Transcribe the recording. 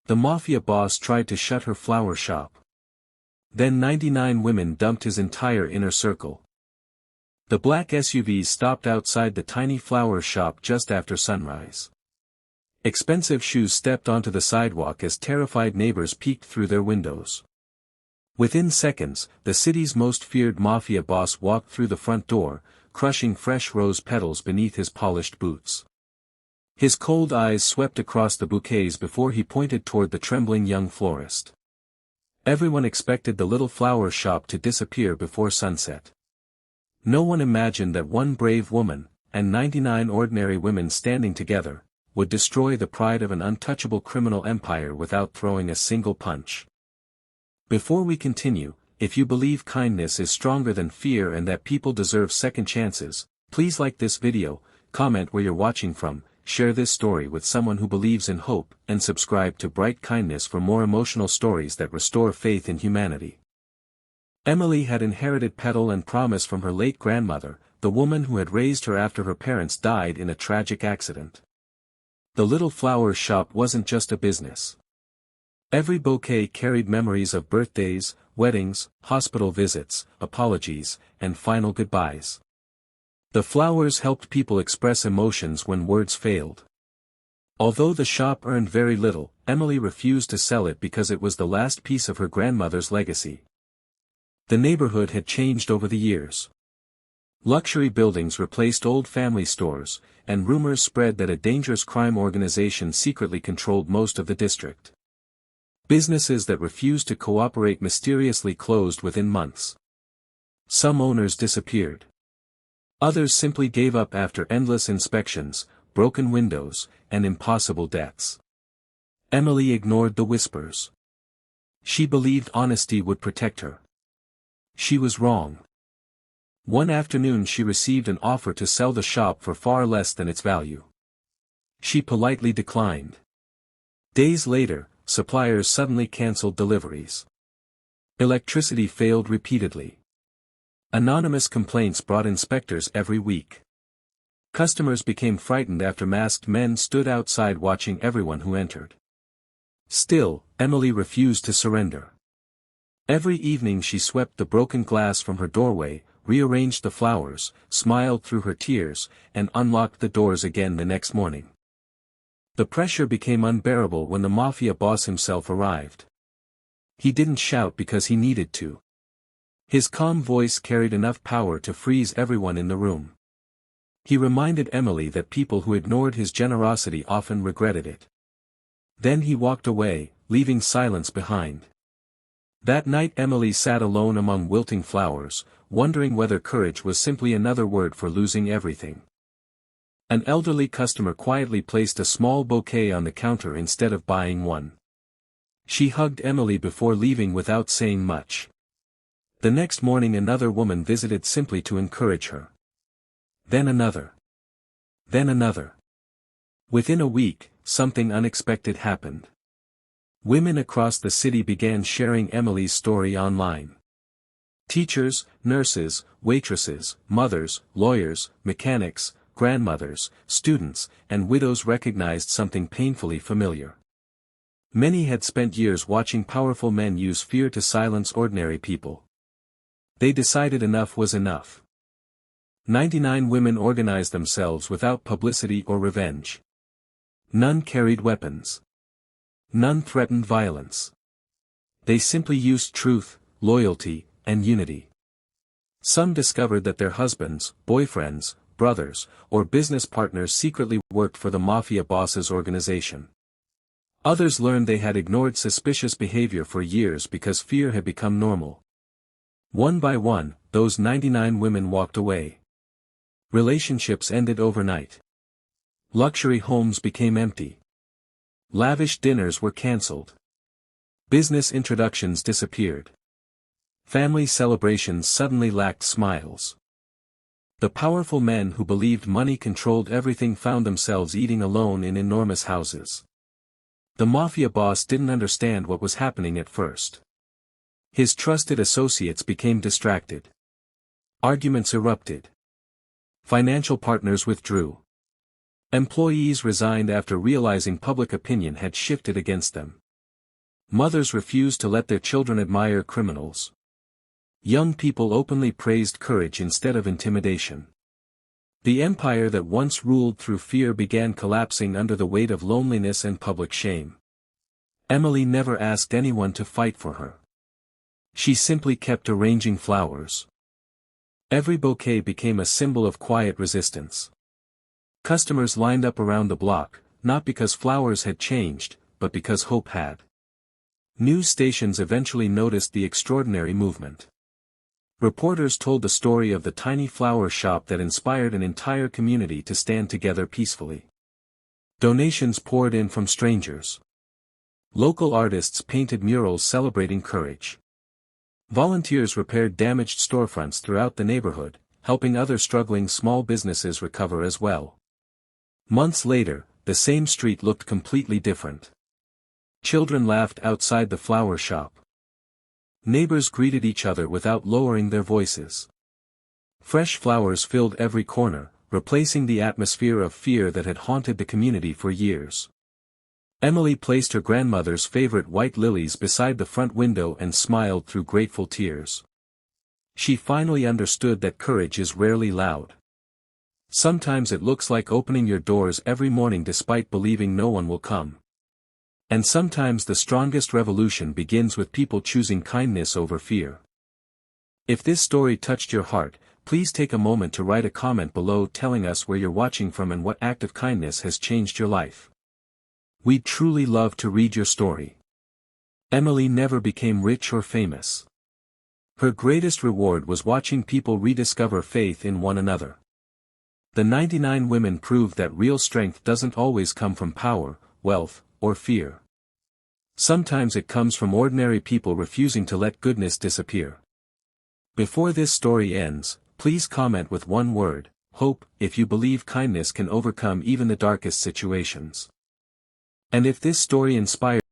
The Mafia boss tried to shut her flower shop. Then 99 women dumped his entire inner circle. The black SUVs stopped outside the tiny flower shop just after sunrise. Expensive shoes stepped onto the sidewalk as terrified neighbors peeked through their windows. Within seconds, the city's most feared Mafia boss walked through the front door, crushing fresh rose petals beneath his polished boots. His cold eyes swept across the bouquets before he pointed toward the trembling young florist. Everyone expected the little flower shop to disappear before sunset. No one imagined that one brave woman, and 99 ordinary women standing together, would destroy the pride of an untouchable criminal empire without throwing a single punch. Before we continue, if you believe kindness is stronger than fear and that people deserve second chances, please like this video, comment where you're watching from, share this story with someone who believes in hope, and subscribe to Bright Kindness for more emotional stories that restore faith in humanity. Emily had inherited petal and promise from her late grandmother, the woman who had raised her after her parents died in a tragic accident. The little flower shop wasn't just a business. Every bouquet carried memories of birthdays, weddings, hospital visits, apologies, and final goodbyes. The flowers helped people express emotions when words failed. Although the shop earned very little, Emily refused to sell it because it was the last piece of her grandmother's legacy. The neighborhood had changed over the years. Luxury buildings replaced old family stores, and rumors spread that a dangerous crime organization secretly controlled most of the district. Businesses that refused to cooperate mysteriously closed within months. Some owners disappeared. Others simply gave up after endless inspections, broken windows, and impossible debts. Emily ignored the whispers. She believed honesty would protect her. She was wrong. One afternoon she received an offer to sell the shop for far less than its value. She politely declined. Days later, suppliers suddenly canceled deliveries. Electricity failed repeatedly. Anonymous complaints brought inspectors every week. Customers became frightened after masked men stood outside watching everyone who entered. Still, Emily refused to surrender. Every evening she swept the broken glass from her doorway, rearranged the flowers, smiled through her tears, and unlocked the doors again the next morning. The pressure became unbearable when the Mafia boss himself arrived. He didn't shout because he needed to. His calm voice carried enough power to freeze everyone in the room. He reminded Emily that people who ignored his generosity often regretted it. Then he walked away, leaving silence behind. That night Emily sat alone among wilting flowers, wondering whether courage was simply another word for losing everything. An elderly customer quietly placed a small bouquet on the counter instead of buying one. She hugged Emily before leaving without saying much. The next morning another woman visited simply to encourage her. Then another. Then another. Within a week, something unexpected happened. Women across the city began sharing Emily's story online. Teachers, nurses, waitresses, mothers, lawyers, mechanics, grandmothers, students, and widows recognized something painfully familiar. Many had spent years watching powerful men use fear to silence ordinary people. They decided enough was enough. 99 women organized themselves without publicity or revenge. None carried weapons. None threatened violence. They simply used truth, loyalty, and unity. Some discovered that their husbands, boyfriends, brothers, or business partners secretly worked for the Mafia boss's organization. Others learned they had ignored suspicious behavior for years because fear had become normal. One by one, those 99 women walked away. Relationships ended overnight. Luxury homes became empty. Lavish dinners were cancelled. Business introductions disappeared. Family celebrations suddenly lacked smiles. The powerful men who believed money controlled everything found themselves eating alone in enormous houses. The Mafia boss didn't understand what was happening at first. His trusted associates became distracted. Arguments erupted. Financial partners withdrew. Employees resigned after realizing public opinion had shifted against them. Mothers refused to let their children admire criminals. Young people openly praised courage instead of intimidation. The empire that once ruled through fear began collapsing under the weight of loneliness and public shame. Emily never asked anyone to fight for her. She simply kept arranging flowers. Every bouquet became a symbol of quiet resistance. Customers lined up around the block, not because flowers had changed, but because hope had. News stations eventually noticed the extraordinary movement. Reporters told the story of the tiny flower shop that inspired an entire community to stand together peacefully. Donations poured in from strangers. Local artists painted murals celebrating courage. Volunteers repaired damaged storefronts throughout the neighborhood, helping other struggling small businesses recover as well. Months later, the same street looked completely different. Children laughed outside the flower shop. Neighbors greeted each other without lowering their voices. Fresh flowers filled every corner, replacing the atmosphere of fear that had haunted the community for years. Emily placed her grandmother's favorite white lilies beside the front window and smiled through grateful tears. She finally understood that courage is rarely loud. Sometimes it looks like opening your doors every morning despite believing no one will come. And sometimes the strongest revolution begins with people choosing kindness over fear. If this story touched your heart, please take a moment to write a comment below telling us where you're watching from and what act of kindness has changed your life. We'd truly love to read your story. Emily never became rich or famous. Her greatest reward was watching people rediscover faith in one another. The 99 women proved that real strength doesn't always come from power, wealth, or fear. Sometimes it comes from ordinary people refusing to let goodness disappear. Before this story ends, please comment with one word, hope, if you believe kindness can overcome even the darkest situations. And if this story inspires